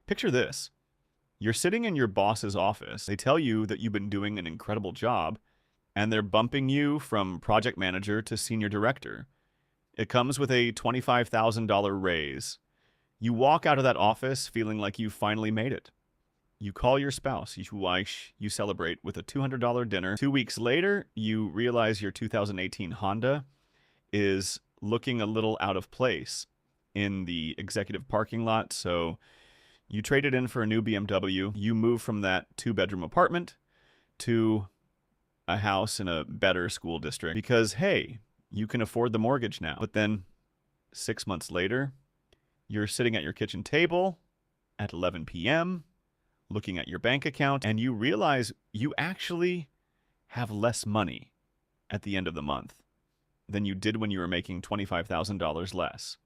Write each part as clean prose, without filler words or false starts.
Picture this. You're sitting in your boss's office. They tell you that you've been doing an incredible job, and they're bumping you from project manager to senior director. It comes with a $25,000 raise. You walk out of that office feeling like you finally made it. You call your spouse, you celebrate with a $200 dinner. 2 weeks later, you realize your 2018 Honda is looking a little out of place in the executive parking lot, so you trade it in for a new BMW. You move from that 2-bedroom apartment to a house in a better school district because, hey, you can afford the mortgage now. But then 6 months later, you're sitting at your kitchen table at 11 p.m., looking at your bank account, and you realize you actually have less money at the end of the month than you did when you were making $25,000 less.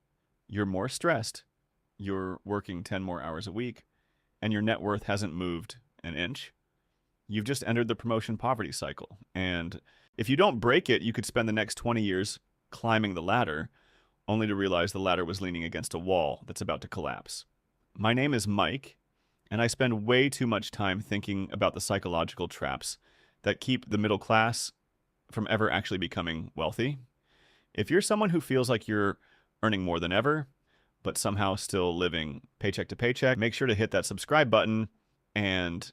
You're more stressed, you're working 10 more hours a week, and your net worth hasn't moved an inch. You've just entered the promotion poverty cycle. And if you don't break it, you could spend the next 20 years climbing the ladder, only to realize the ladder was leaning against a wall that's about to collapse. My name is Mike, and I spend way too much time thinking about the psychological traps that keep the middle class from ever actually becoming wealthy. If you're someone who feels like you're earning more than ever, but somehow still living paycheck to paycheck, make sure to hit that subscribe button and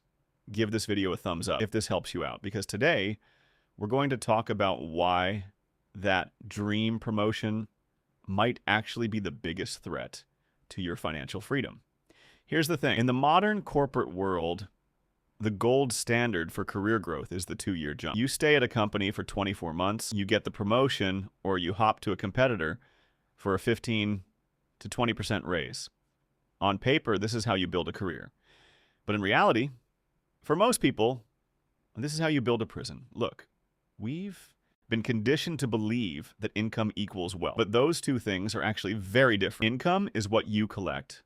give this video a thumbs up if this helps you out. Because today, we're going to talk about why that dream promotion might actually be the biggest threat to your financial freedom. Here's the thing. In the modern corporate world, the gold standard for career growth is the 2-year jump. You stay at a company for 24 months, you get the promotion, or you hop to a competitor for a 15 to 20% raise. On paper, this is how you build a career. But in reality, for most people, this is how you build a prison. Look, we've been conditioned to believe that income equals wealth. But those two things are actually very different. Income is what you collect.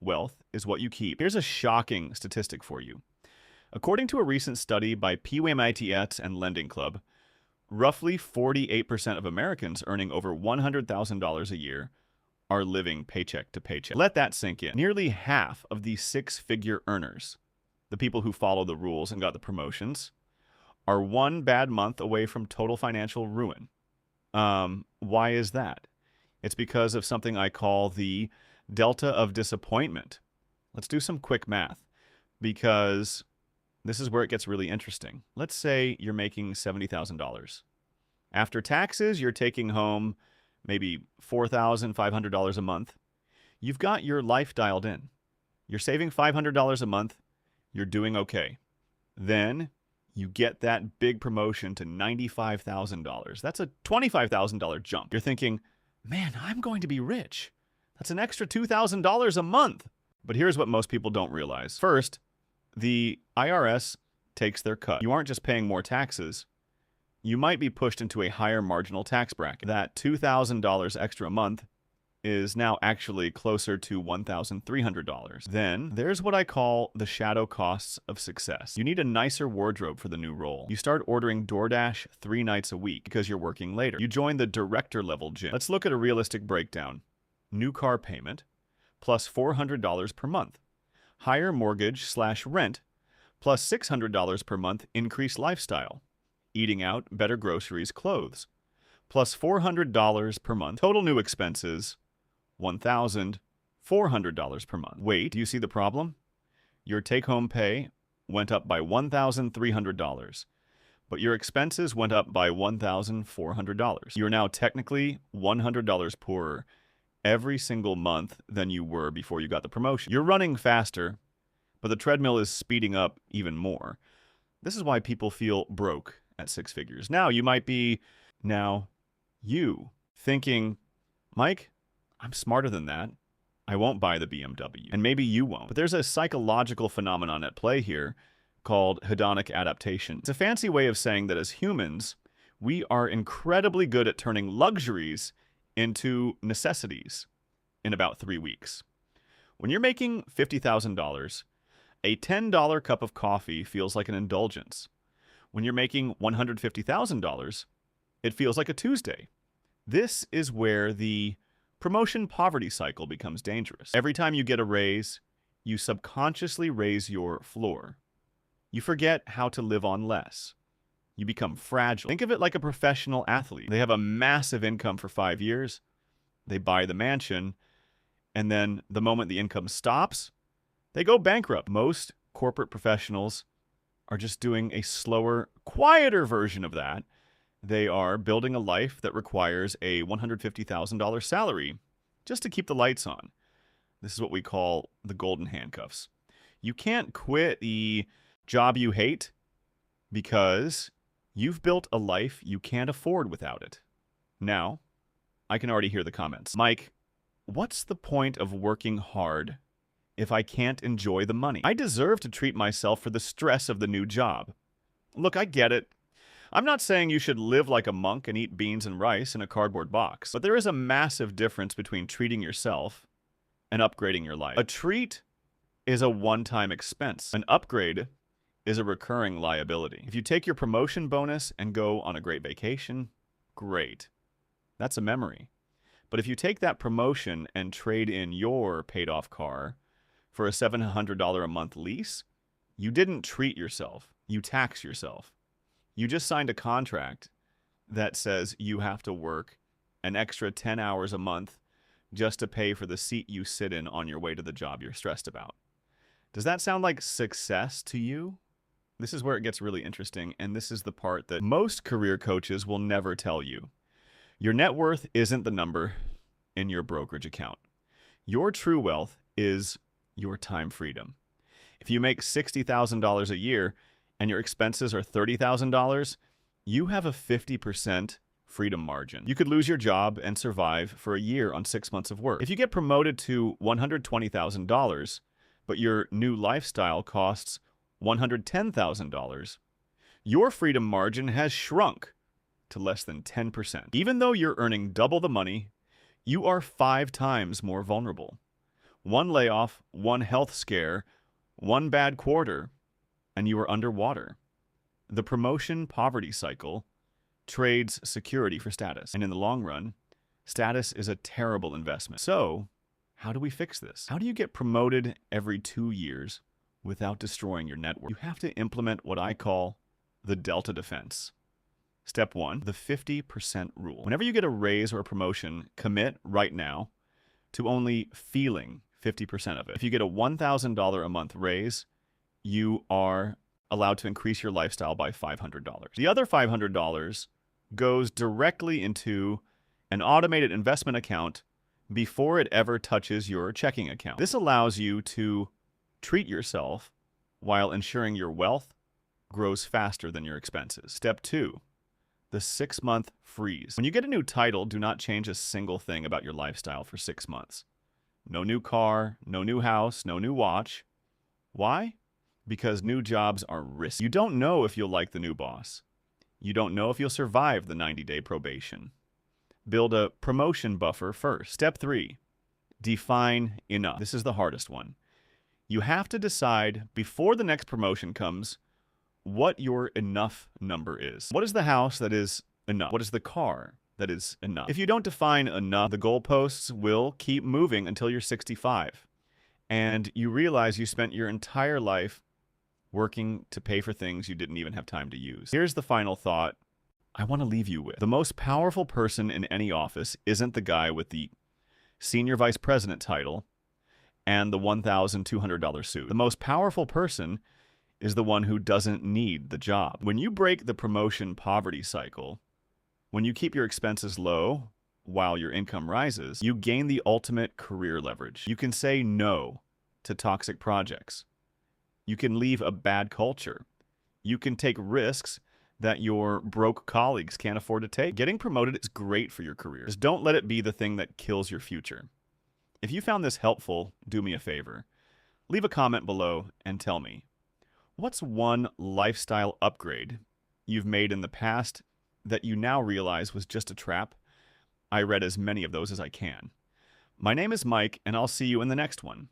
Wealth is what you keep. Here's a shocking statistic for you. According to a recent study by PWMITS and Lending Club, roughly 48% of Americans earning over $100,000 a year are living paycheck to paycheck. Let that sink in. Nearly half of these 6-figure earners, the people who follow the rules and got the promotions, are one bad month away from total financial ruin. Why is that? It's because of something I call the delta of disappointment. Let's do some quick math, because this is where it gets really interesting. Let's say you're making $70,000. After taxes, you're taking home maybe $4,500 a month. You've got your life dialed in. You're saving $500 a month. You're doing okay. Then you get that big promotion to $95,000. That's a $25,000 jump. You're thinking, man, I'm going to be rich. That's an extra $2,000 a month. But here's what most people don't realize. First, the IRS takes their cut. You aren't just paying more taxes. You might be pushed into a higher marginal tax bracket. That $2,000 extra a month is now actually closer to $1,300. Then there's what I call the shadow costs of success. You need a nicer wardrobe for the new role. You start ordering DoorDash 3 nights a week because you're working later. You join the director level gym. Let's look at a realistic breakdown. New car payment plus $400 per month. Higher mortgage/rent plus $600 per month increased lifestyle. Eating out, better groceries, clothes plus $400 per month. Total new expenses, $1,400 per month. Wait, do you see the problem? Your take-home pay went up by $1,300, but your expenses went up by $1,400. You're now technically $100 poorer every single month than you were before you got the promotion. You're running faster, but the treadmill is speeding up even more. This is why people feel broke at 6 figures. Now, you might be thinking, Mike, I'm smarter than that. I won't buy the BMW. And maybe you won't. But there's a psychological phenomenon at play here called hedonic adaptation. It's a fancy way of saying that as humans, we are incredibly good at turning luxuries into necessities in about 3 weeks. When you're making $50,000, a $10 cup of coffee feels like an indulgence. When you're making $150,000, it feels like a Tuesday. This is where the promotion poverty cycle becomes dangerous. Every time you get a raise, you subconsciously raise your floor. You forget how to live on less. You become fragile. Think of it like a professional athlete. They have a massive income for 5 years. They buy the mansion, and then the moment the income stops, they go bankrupt. Most corporate professionals are just doing a slower, quieter version of that. They are building a life that requires a $150,000 salary just to keep the lights on. This is what we call the golden handcuffs. You can't quit the job you hate because you've built a life you can't afford without it. Now, I can already hear the comments. Mike, what's the point of working hard if I can't enjoy the money? I deserve to treat myself for the stress of the new job. Look, I get it. I'm not saying you should live like a monk and eat beans and rice in a cardboard box, but there is a massive difference between treating yourself and upgrading your life. A treat is a one-time expense. An upgrade is a recurring liability. If you take your promotion bonus and go on a great vacation, great. That's a memory. But if you take that promotion and trade in your paid-off car for a $700 a month lease, you didn't treat yourself. You tax yourself. You just signed a contract that says you have to work an extra 10 hours a month just to pay for the seat you sit in on your way to the job you're stressed about. Does that sound like success to you? This is where it gets really interesting, and this is the part that most career coaches will never tell you. Your net worth isn't the number in your brokerage account. Your true wealth is your time freedom. If you make $60,000 a year and your expenses are $30,000, you have a 50% freedom margin. You could lose your job and survive for a year on 6 months of work. If you get promoted to $120,000, but your new lifestyle costs $110,000, your freedom margin has shrunk to less than 10%. Even though you're earning double the money, you are 5 times more vulnerable. One layoff, one health scare, one bad quarter, and you are underwater. The promotion poverty cycle trades security for status. And in the long run, status is a terrible investment. So, how do we fix this? How do you get promoted every 2 years without destroying your net worth? You have to implement what I call the Delta defense. Step 1, the 50% rule. Whenever you get a raise or a promotion, commit right now to only feeling 50% of it. If you get a $1,000 a month raise, you are allowed to increase your lifestyle by $500. The other $500 goes directly into an automated investment account before it ever touches your checking account. This allows you to treat yourself while ensuring your wealth grows faster than your expenses. Step 2, the 6-month freeze. When you get a new title, do not change a single thing about your lifestyle for 6 months. No new car, no new house, no new watch. Why? Because new jobs are risky. You don't know if you'll like the new boss. You don't know if you'll survive the 90-day probation. Build a promotion buffer first. Step 3, define enough. This is the hardest one. You have to decide before the next promotion comes what your enough number is. What is the house that is enough? What is the car that is enough? If you don't define enough, the goalposts will keep moving until you're 65. And you realize you spent your entire life working to pay for things you didn't even have time to use. Here's the final thought I want to leave you with. The most powerful person in any office isn't the guy with the senior vice president title and the $1,200 suit. The most powerful person is the one who doesn't need the job. When you break the promotion poverty cycle, when you keep your expenses low while your income rises, you gain the ultimate career leverage. You can say no to toxic projects. You can leave a bad culture. You can take risks that your broke colleagues can't afford to take. Getting promoted is great for your career. Just don't let it be the thing that kills your future. If you found this helpful, do me a favor. Leave a comment below and tell me, what's one lifestyle upgrade you've made in the past that you now realize was just a trap? I read as many of those as I can. My name is Mike, and I'll see you in the next one.